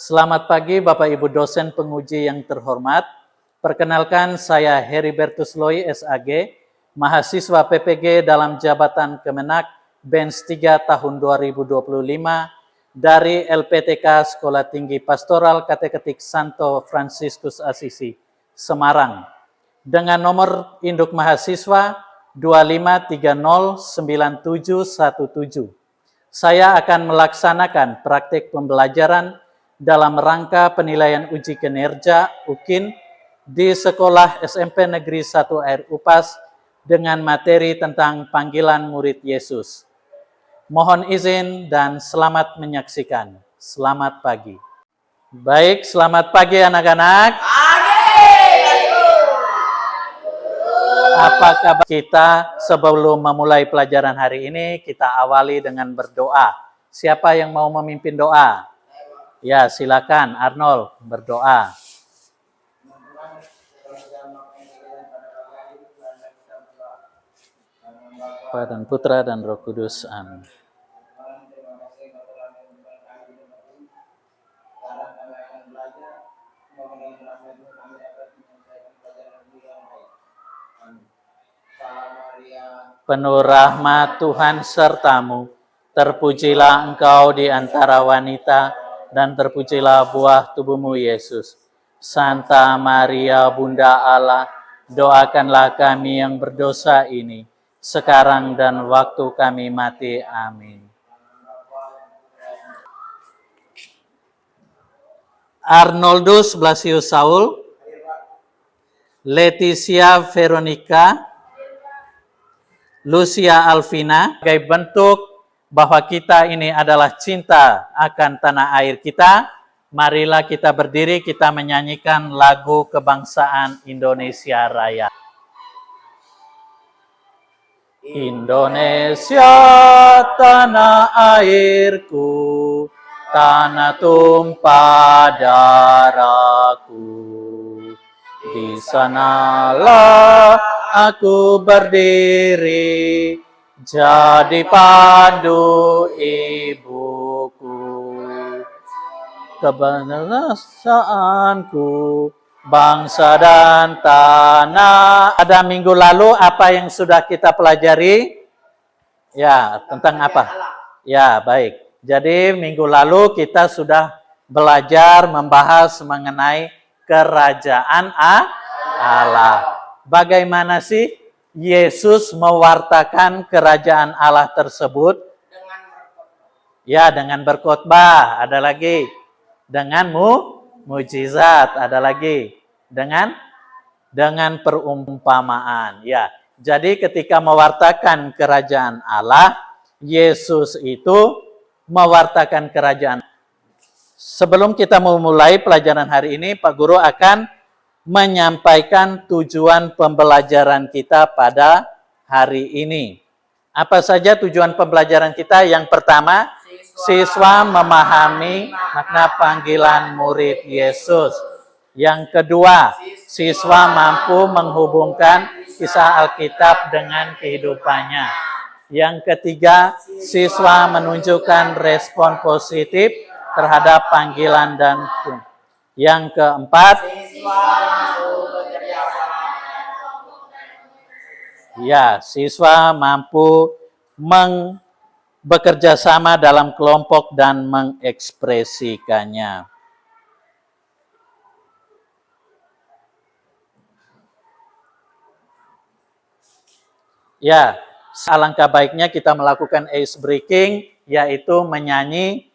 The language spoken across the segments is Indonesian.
Selamat pagi Bapak Ibu dosen penguji yang terhormat. Perkenalkan saya Heribertus Loi SAG, mahasiswa PPG dalam jabatan Kemenak Benz 3 tahun 2025 dari LPTK Sekolah Tinggi Pastoral Kateketik Santo Fransiskus Assisi, Semarang. Dengan nomor induk mahasiswa 25309717. Saya akan melaksanakan praktik pembelajaran dalam rangka penilaian uji kinerja UKIN di Sekolah SMP Negeri 1 Air Upas dengan materi tentang panggilan murid Yesus. Mohon izin dan selamat menyaksikan. Selamat pagi. Baik, selamat pagi anak-anak. Apa kabar kita? Sebelum memulai pelajaran hari ini, kita awali dengan berdoa. Siapa yang mau memimpin doa? Ya, silakan Arnold berdoa. Bapa dan Putra dan Roh Kudus. Amin. Penuh rahmat Tuhan sertamu, terpujilah engkau di antara wanita, dan terpujilah buah tubuhmu Yesus. Santa Maria Bunda Allah, doakanlah kami yang berdosa ini, sekarang dan waktu kami mati. Amin. Arnoldus Blasius Saul, Leticia Veronica, Lucia Alvina, sebagai bentuk bahwa kita ini adalah cinta akan tanah air kita, marilah kita berdiri, kita menyanyikan lagu kebangsaan Indonesia Raya. Indonesia tanah airku, tanah tumpah darahku, di sanalah aku berdiri, jadi pandu ibuku. Kebangsaanku, bangsa dan tanah. Pada minggu lalu apa yang sudah kita pelajari? Ya, tentang apa? Ya, baik. Jadi minggu lalu kita sudah belajar membahas mengenai kerajaan Allah. Bagaimana sih Yesus mewartakan kerajaan Allah tersebut? Dengan berkhotbah, ada lagi. Dengan mujizat, ada lagi. Dengan perumpamaan. Ya, jadi ketika mewartakan kerajaan Allah, Yesus itu mewartakan kerajaan. Sebelum kita memulai pelajaran hari ini, Pak Guru akan menyampaikan tujuan pembelajaran kita pada hari ini. Apa saja tujuan pembelajaran kita? Yang pertama, siswa memahami makna panggilan murid Yesus. Yang kedua, siswa mampu menghubungkan kisah Alkitab dengan kehidupannya. Yang ketiga, siswa menunjukkan respon positif terhadap panggilan dan yang keempat, siswa mampu bekerja sama dalam kelompok dan mengekspresikannya. Ya, alangkah baiknya kita melakukan ice breaking, yaitu menyanyi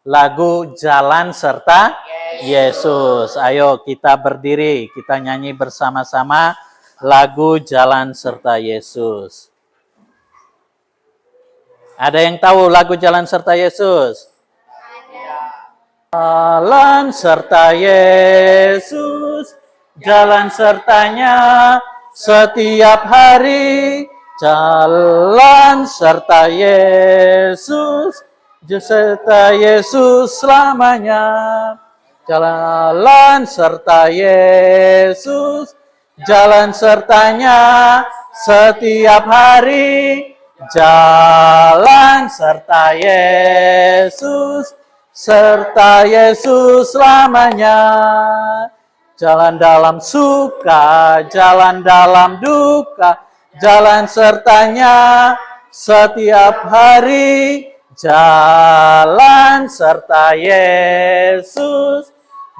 lagu Jalan Serta Yesus. Ayo kita berdiri, kita nyanyi bersama-sama lagu Jalan Serta Yesus. Ada yang tahu lagu Jalan Serta Yesus? Jalan serta Yesus, jalan sertanya setiap hari. Jalan serta Yesus, serta Yesus selamanya. Jalan serta Yesus, jalan sertanya setiap hari. Jalan serta Yesus, serta Yesus selamanya. Jalan dalam suka, jalan dalam duka, jalan sertanya setiap hari. Jalan serta Yesus,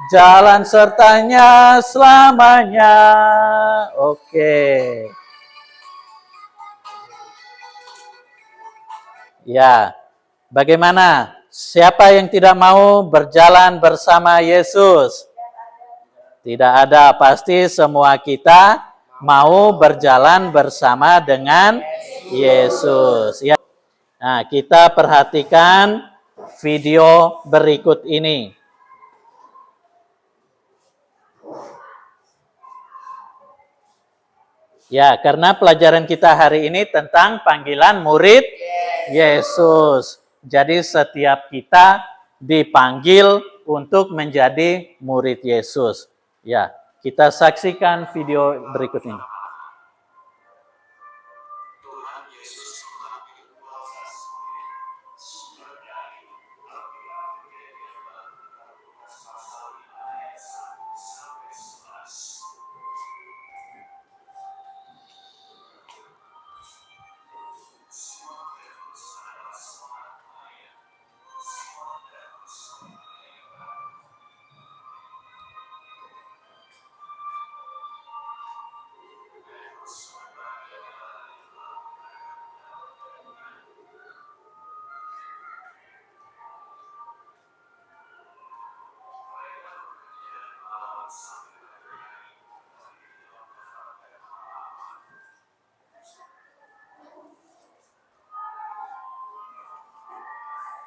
jalan sertanya selamanya. Oke. Ya, bagaimana? Siapa yang tidak mau berjalan bersama Yesus? Tidak ada, pasti semua kita mau berjalan bersama dengan Yesus. Ya. Nah, kita perhatikan video berikut ini. Ya, karena pelajaran kita hari ini tentang panggilan murid Yesus. Jadi setiap kita dipanggil untuk menjadi murid Yesus. Ya, kita saksikan video berikut ini.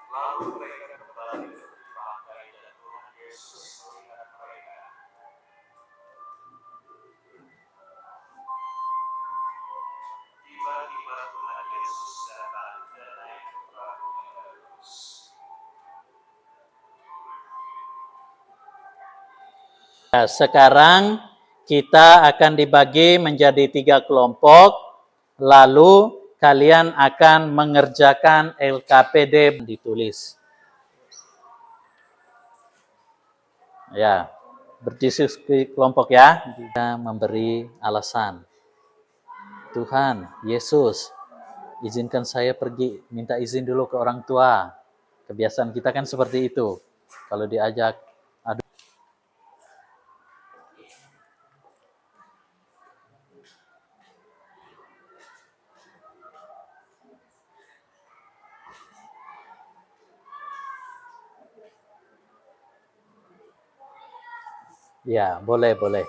Lalu mereka kembali ke pantai dan Tuhan Yesus melihat mereka. Tiba-tiba Tuhan Yesus datang dan naik ke perahu Petrus. Sekarang kita akan dibagi menjadi 3 kelompok, lalu kalian akan mengerjakan LKPD ditulis. Ya, berdiskusi kelompok ya. Kita memberi alasan. Tuhan, Yesus, izinkan saya pergi, minta izin dulu ke orang tua. Kebiasaan kita kan seperti itu. Kalau diajak, aduh. Ya, boleh, boleh.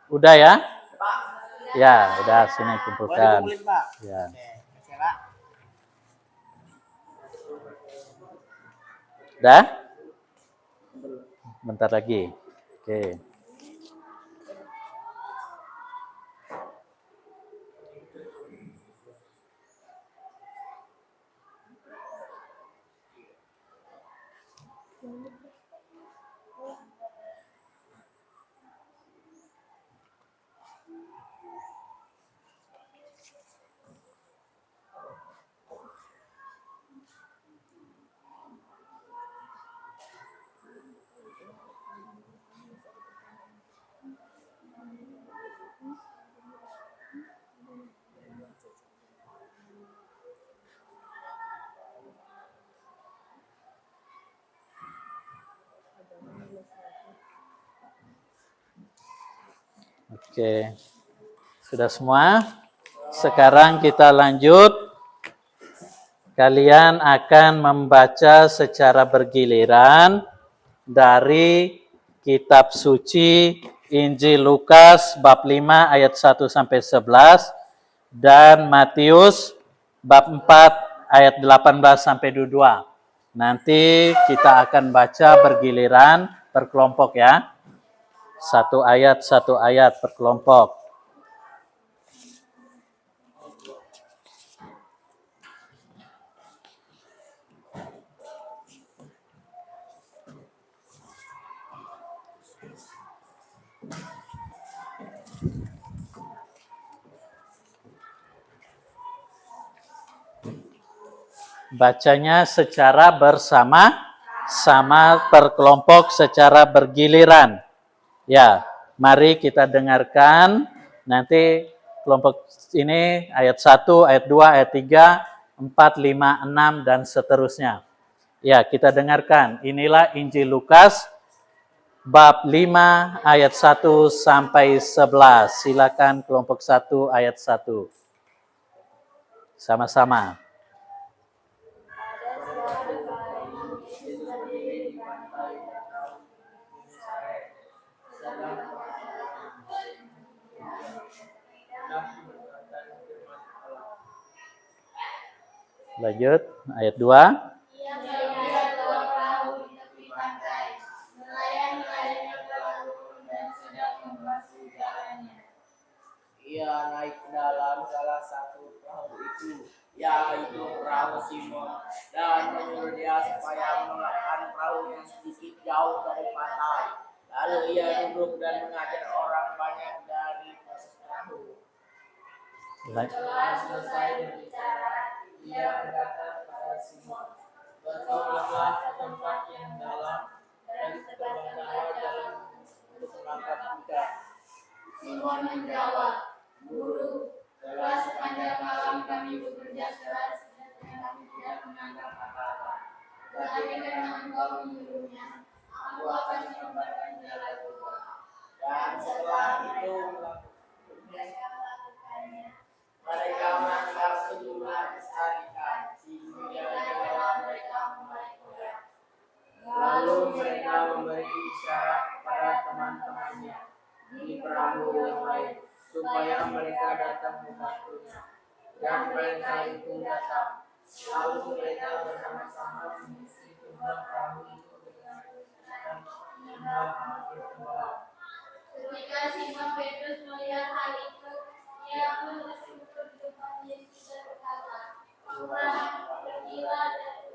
Udah ya? Ya, udah sini kumpulkan. Ya. Udah? Bentar lagi. Oke. Oke. Sudah semua? Sekarang kita lanjut. Kalian akan membaca secara bergiliran dari kitab suci Injil Lukas bab 5 ayat 1 sampai 11 dan Matius bab 4 ayat 18 sampai 22. Nanti kita akan baca bergiliran per kelompok ya. Satu ayat per kelompok. Bacanya secara bersama-sama per kelompok secara bergiliran. Ya, mari kita dengarkan nanti kelompok ini ayat 1, ayat 2, ayat 3, 4, 5, 6 dan seterusnya. Ya, kita dengarkan. Inilah Injil Lukas bab 5 ayat 1 sampai 11. Silakan kelompok 1 ayat 1. Sama-sama. Lanjut, ayat 2. Ia naik ke dalam salah satu perahu itu, yaitu perahu Simon, dan menyuruh dia supaya menolakkan perahu yang sedikit jauh dari pantai. Lalu ia duduk dan mengajar orang banyak dari perahu. Setelah selesai berbicara, ia berkata kepada Simon, "Bertolaklah ke tempat yang dalam dan terbanglah dalam untuk menangkap ikan." Simon menjawab, "Guru, telah sepanjang malam kami bekerja keras dan kami tidak menangkap apa-apa. Tetapi karena Engkau menyuruhnya, aku akan mencobakan jalan juga." Dan setelah itu mereka menangkap sejumlah besar ikan, sehingga mereka mulai goyah. Lalu mereka memberi isyarat kepada teman-temannya di perahu yang lain, supaya mereka datang membantunya. Dan mereka itu datang. Lalu mereka bersama-sama mengisi kedua perahu itu dengan ikan hingga hampir tenggelam. Ketika Simon Petrus melihat hal itu, ia pun bersyukur di depan Yesus dan berkata, "Tuhan, pergilah dari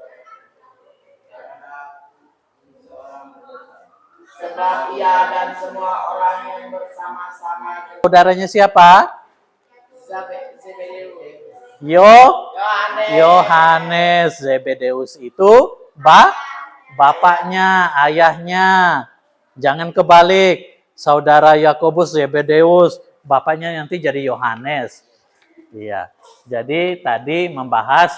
sebab ia dan semua orang yang bersama-sama." Saudaranya siapa? Yohanes. Zebedeus itu bapaknya, ayahnya. Jangan kebalik. Saudara Yakobus Zebedeus, bapaknya nanti jadi Yohanes. Iya. Jadi tadi membahas.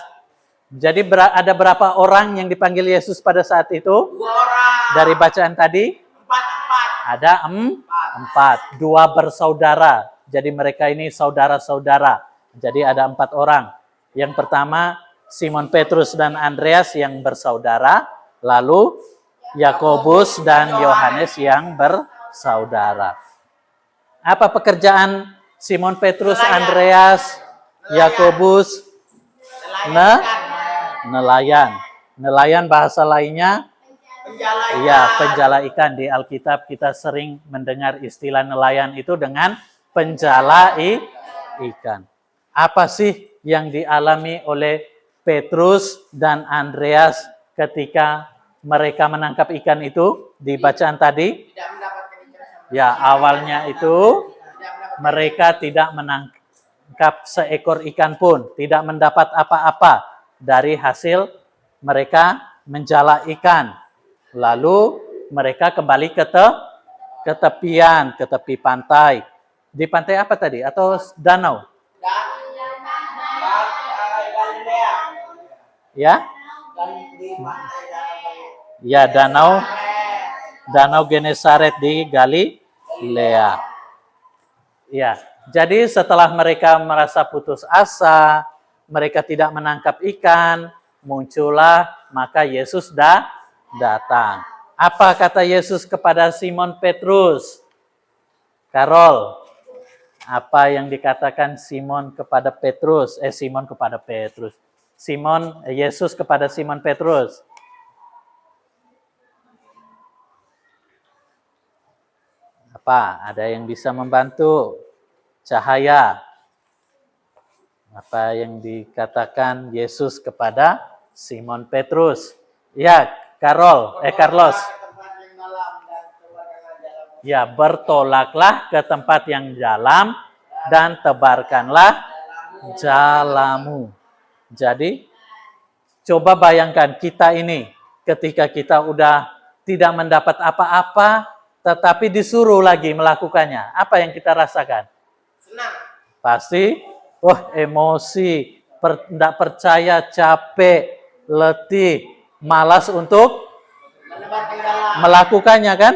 Jadi ada berapa orang yang dipanggil Yesus pada saat itu? 2 orang. Dari bacaan tadi? 4. Ada 4. 2 bersaudara. Jadi mereka ini saudara-saudara. Jadi ada 4 orang. Yang pertama Simon Petrus dan Andreas yang bersaudara. Lalu Yakobus dan Yohanes yang bersaudara. Apa pekerjaan Simon Petrus, Andreas, Yakobus? Nelayan. Nelayan bahasa lainnya? Penjala ikan. Di Alkitab kita sering mendengar istilah nelayan itu dengan penjala ikan. Apa sih yang dialami oleh Petrus dan Andreas ketika mereka menangkap ikan itu di bacaan tadi? Ya, awalnya itu mereka tidak menangkap seekor ikan pun, tidak mendapat apa-apa dari hasil mereka menjala ikan. Lalu mereka kembali ke tepian, ke tepi pantai. Di pantai apa tadi? Atau danau? Ya? Ya, Danau Genesaret di Galilea. Ya, jadi setelah mereka merasa putus asa, mereka tidak menangkap ikan, muncullah maka Yesus datang. Apa kata Yesus kepada Simon Petrus? Karol, apa yang dikatakan Simon kepada Petrus? Yesus kepada Simon Petrus. Apa? Ada yang bisa membantu? Cahaya. Apa yang dikatakan Yesus kepada Simon Petrus? Ya, Carlos. Ya, bertolaklah ke tempat yang dalam dan tebarkanlah jalamu. Jadi, Coba bayangkan kita ini ketika kita udah tidak mendapat apa-apa, tetapi disuruh lagi melakukannya. Apa yang kita rasakan? Senang. Pasti, emosi, tidak percaya, capek, letih, malas untuk Menebarkan jalan. melakukannya kan?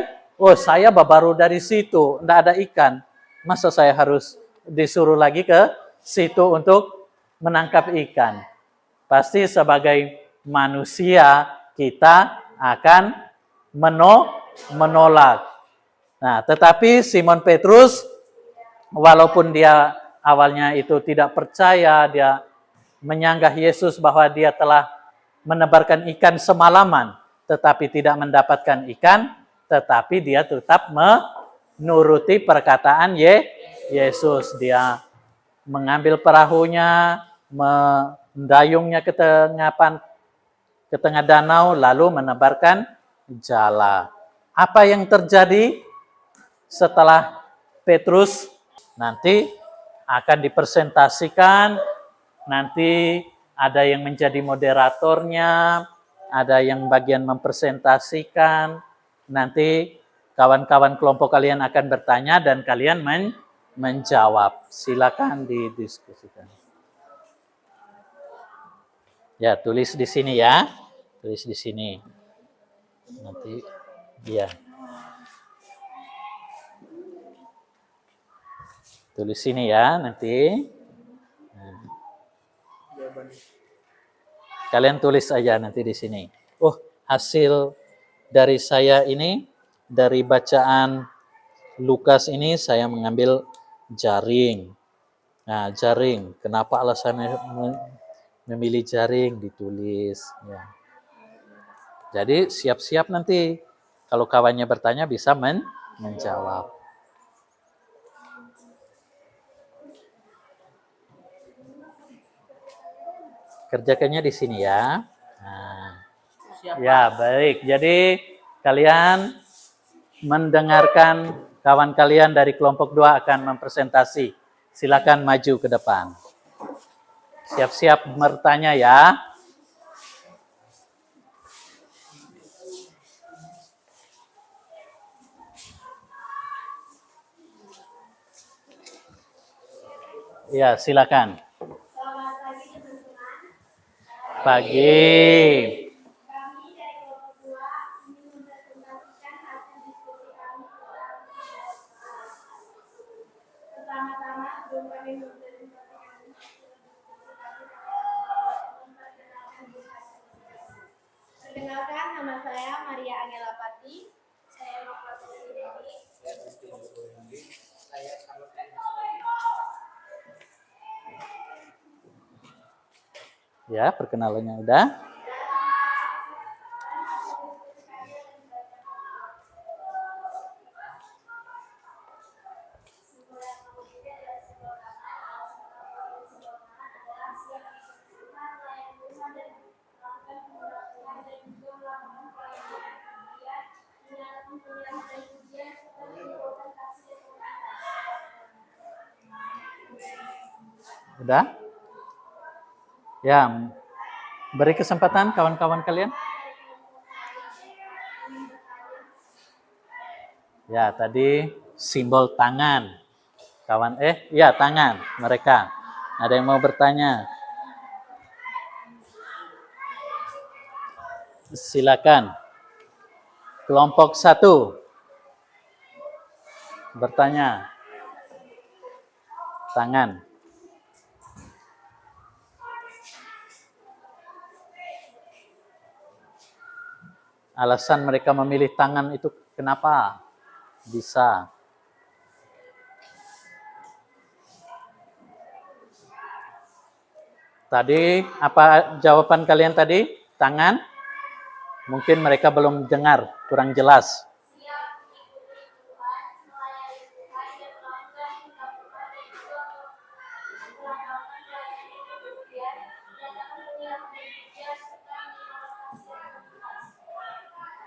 Saya baru dari situ, tidak ada ikan. Masa saya harus disuruh lagi ke situ untuk menangkap ikan? Pasti sebagai manusia kita akan menolak. Nah, tetapi Simon Petrus, walaupun dia awalnya itu tidak percaya, dia menyanggah Yesus bahwa dia telah menebarkan ikan semalaman, tetapi tidak mendapatkan ikan, tetapi dia tetap menuruti perkataan Yesus. Dia mengambil perahunya, mendayungnya ke tengah danau, lalu menebarkan jala. Apa yang terjadi setelah Petrus nanti akan dipresentasikan, nanti ada yang menjadi moderatornya, ada yang bagian mempresentasikan, nanti kawan-kawan kelompok kalian akan bertanya dan kalian menjawab. Silakan didiskusikan. Ya, tulis di sini ya. Tulis di sini. Nanti ya. Tulis sini ya nanti. Kalian tulis aja nanti di sini. Hasil dari saya ini, dari bacaan Lukas ini saya mengambil jaring. Nah, jaring. Kenapa alasannya memilih jaring? Ditulis. Ya. Jadi siap-siap nanti. Kalau kawannya bertanya bisa menjawab. Kerjakannya di sini ya. Nah. Ya, baik. Jadi kalian mendengarkan kawan kalian dari kelompok 2 akan mempresentasi. Silakan maju ke depan. Siap-siap bertanya ya. Ya, silakan. Selamat pagi teman-teman. Pagi. Kami dari kelompok 2 ingin mempresentasikan hasil diskusi kami tentang pertama-tama sebelum kami mempresentasikan hasil diskusi kami memperkenalkan diri kami. Perkenalkan, nama saya Maria Angela Pati. Saya Nova Dewi. Ya, perkenalannya udah. Udah? Ya, beri kesempatan kawan-kawan kalian. Ya, tadi simbol tangan. Tangan mereka. Ada yang mau bertanya? Silakan. Kelompok 1. Bertanya. Tangan. Alasan mereka memilih tangan itu kenapa? Bisa. Tadi apa jawaban kalian tadi? Tangan? Mungkin mereka belum dengar, kurang jelas.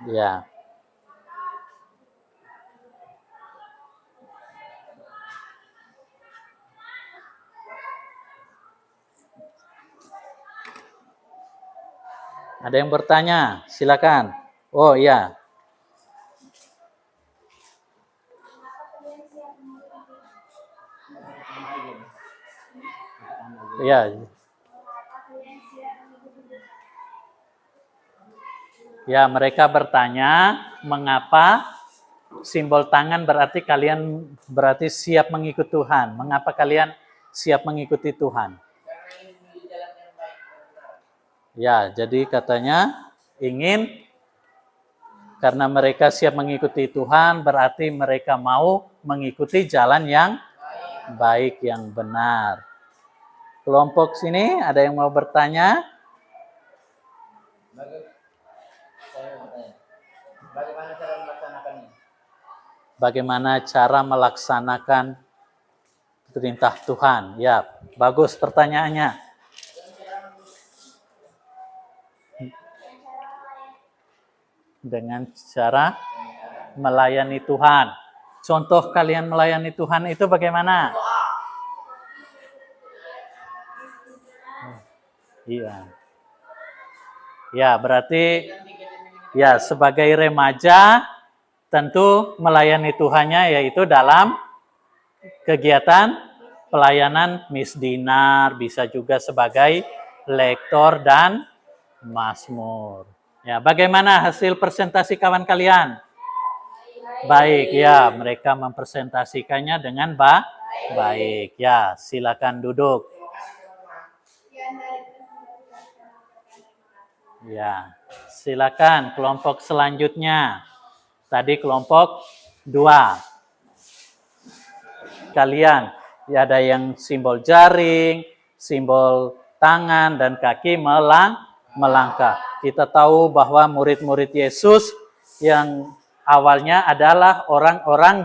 Ya. Ada yang bertanya? Silakan. Oh iya. Iya. Ya, mereka bertanya, mengapa simbol tangan berarti kalian berarti siap mengikut Tuhan. Mengapa kalian siap mengikuti Tuhan? Karena ingin memilih jalan yang baik dan benar. Ya, jadi katanya ingin karena mereka siap mengikuti Tuhan, berarti mereka mau mengikuti jalan yang baik, yang benar. Kelompok sini ada yang mau bertanya? Bagaimana cara melaksanakannya? Bagaimana cara melaksanakan perintah Tuhan? Ya, bagus pertanyaannya. Dengan cara melayani Tuhan. Contoh kalian melayani Tuhan itu bagaimana? Iya. Ya, berarti ya sebagai remaja tentu melayani Tuhannya yaitu dalam kegiatan pelayanan misdinar, bisa juga sebagai lektor dan mazmur. Ya, bagaimana hasil presentasi kawan kalian? Baik, ya, mereka mempresentasikannya dengan baik. Ya, silakan duduk. Ya, silakan kelompok selanjutnya. Tadi kelompok 2. Kalian, ya ada yang simbol jaring, simbol tangan dan kaki melangkah. Kita tahu bahwa murid-murid Yesus yang awalnya adalah orang-orang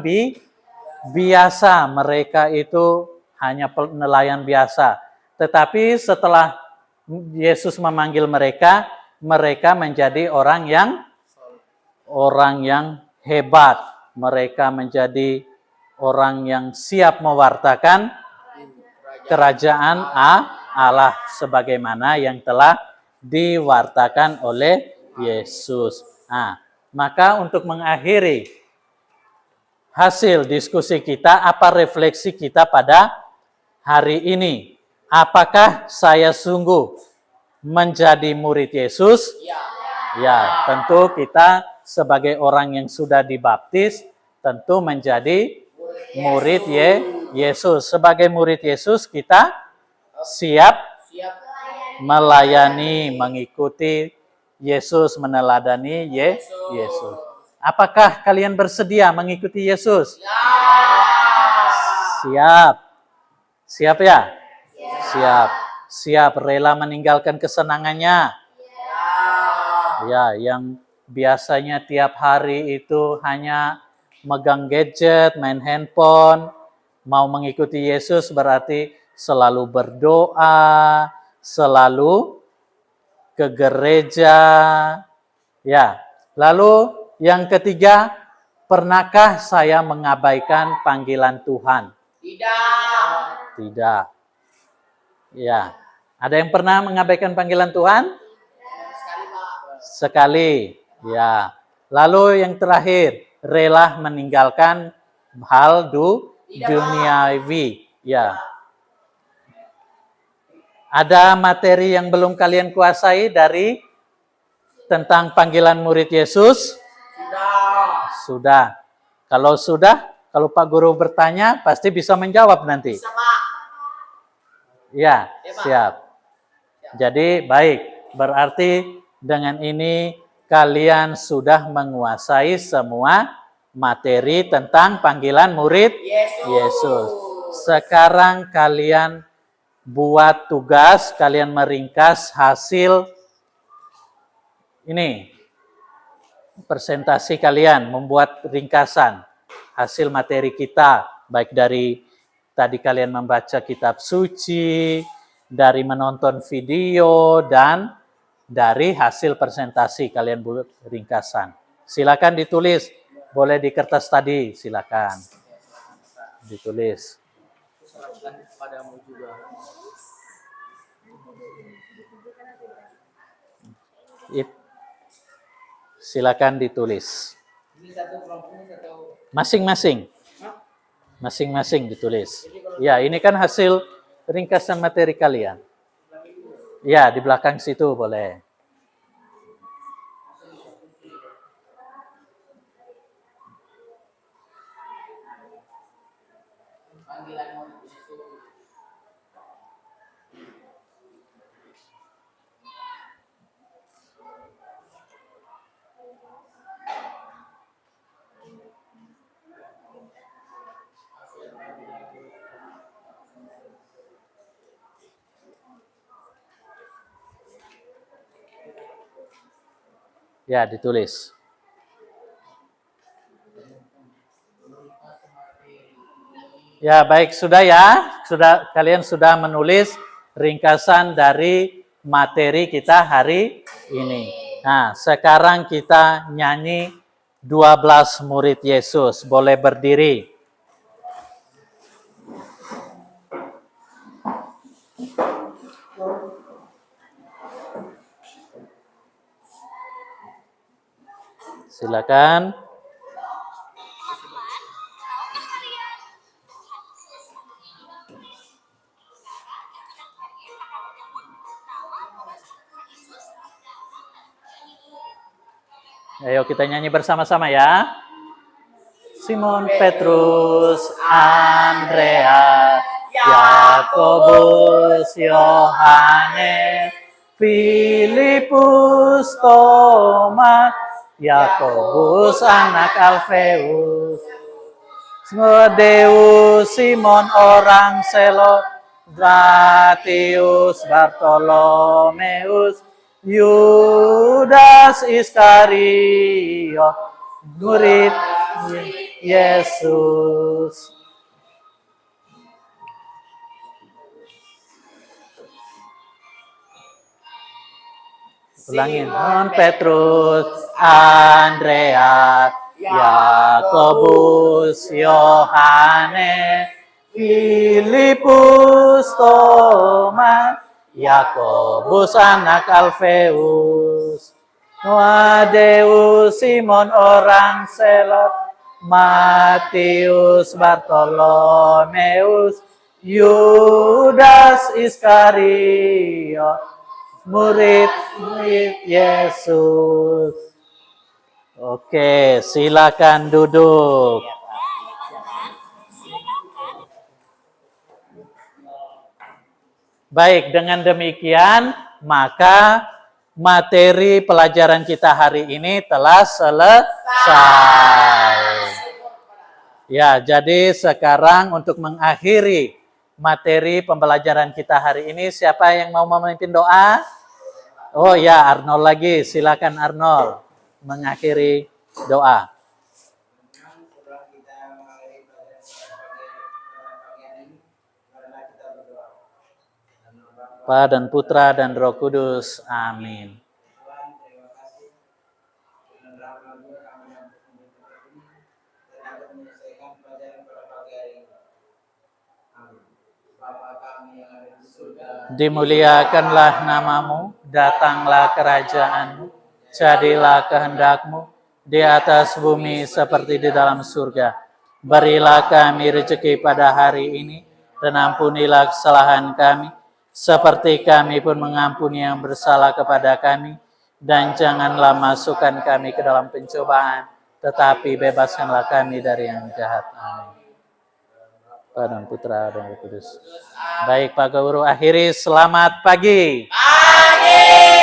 biasa. Mereka itu hanya nelayan biasa. Tetapi setelah Yesus memanggil mereka, mereka menjadi orang yang hebat. Mereka menjadi orang yang siap mewartakan kerajaan Allah sebagaimana yang telah diwartakan oleh Yesus. Nah, maka untuk mengakhiri hasil diskusi kita, apa refleksi kita pada hari ini? Apakah saya sungguh menjadi murid Yesus? Ya, tentu kita sebagai orang yang sudah dibaptis, tentu menjadi murid Yesus. Sebagai murid Yesus, kita siap melayani, mengikuti Yesus, meneladani Yesus. Apakah kalian bersedia mengikuti Yesus? Siap. Siap ya? Siap. Siap rela meninggalkan kesenangannya. Ya, yang biasanya tiap hari itu hanya megang gadget, main handphone, mau mengikuti Yesus berarti selalu berdoa, selalu ke gereja. Ya, lalu yang ketiga, pernahkah saya mengabaikan panggilan Tuhan? Tidak. Ya, ada yang pernah mengabaikan panggilan Tuhan? Sekali. Ya. Lalu yang terakhir, rela meninggalkan hal duniawi. Ya. Ada materi yang belum kalian kuasai dari tentang panggilan murid Yesus? Sudah. Kalau sudah, kalau Pak Guru bertanya, pasti bisa menjawab nanti. Ya, siap. Jadi baik, berarti dengan ini kalian sudah menguasai semua materi tentang panggilan murid Yesus. Sekarang kalian buat tugas, kalian meringkas hasil ini. Presentasi kalian, membuat ringkasan hasil materi kita, baik dari tadi kalian membaca kitab suci, dari menonton video, dan dari hasil presentasi kalian buat ringkasan. Silakan ditulis, boleh di kertas tadi, silakan ditulis. Padamu juga. Silakan ditulis. Ini satu kelompok ini satu. Masing-masing. Masing-masing ditulis. Ya, ini kan hasil ringkasan materi kalian. Ya, di belakang situ boleh. Panggilan murid Yesus. Ya, ditulis. Ya, baik, sudah ya. Kalian sudah menulis ringkasan dari materi kita hari ini. Nah, sekarang kita nyanyi 12 murid Yesus. Boleh berdiri. Silakan. Ayo kita nyanyi bersama-sama ya. Simon Petrus, Andreas, Yakobus, Yohanes, Filipus, Thomas, Yakobus anak Alfeus, Deus, Simon orang Selot, Matius, Bartolomeus, Yudas Iskariot, murid Yesus. Ulangin. Simon Petrus, Andreas, Yakobus, Yohanes, Filipus, Thomas, Yakobus anak Alfeus, Deus, Simon orang Selot, Matius, Bartolomeus, Yudas Iskariot, murid Yesus. Oke, silakan duduk. Baik, dengan demikian maka materi pelajaran kita hari ini telah selesai. Ya, jadi sekarang untuk mengakhiri materi pembelajaran kita hari ini, siapa yang mau memimpin doa? Oh ya, Arnold lagi. Silakan Arnold mengakhiri doa. Setelah kita mengakhiri pelajaran ini, marilah kita berdoa. Bapa dan Putra dan Roh Kudus. Amin. Tuhan, terima kasih. Dengan rahmat-Mu kami dapat membuka ini dan dapat menyelesaikan pelajaran pada pagi hari ini. Amin. Bapa kami yang ada di surga, Dimuliakanlah namamu, datanglah kerajaanmu, jadilah kehendak-Mu di atas bumi seperti di dalam surga. Berilah kami rezeki pada hari ini, dan ampunilah kesalahan kami, seperti kami pun mengampuni yang bersalah kepada kami. Dan janganlah masukkan kami ke dalam pencobaan, tetapi bebaskanlah kami dari yang jahat. Amin. Bapa dan Putra dan Roh Kudus. Baik Pak Guru, akhiri selamat pagi. Pagi.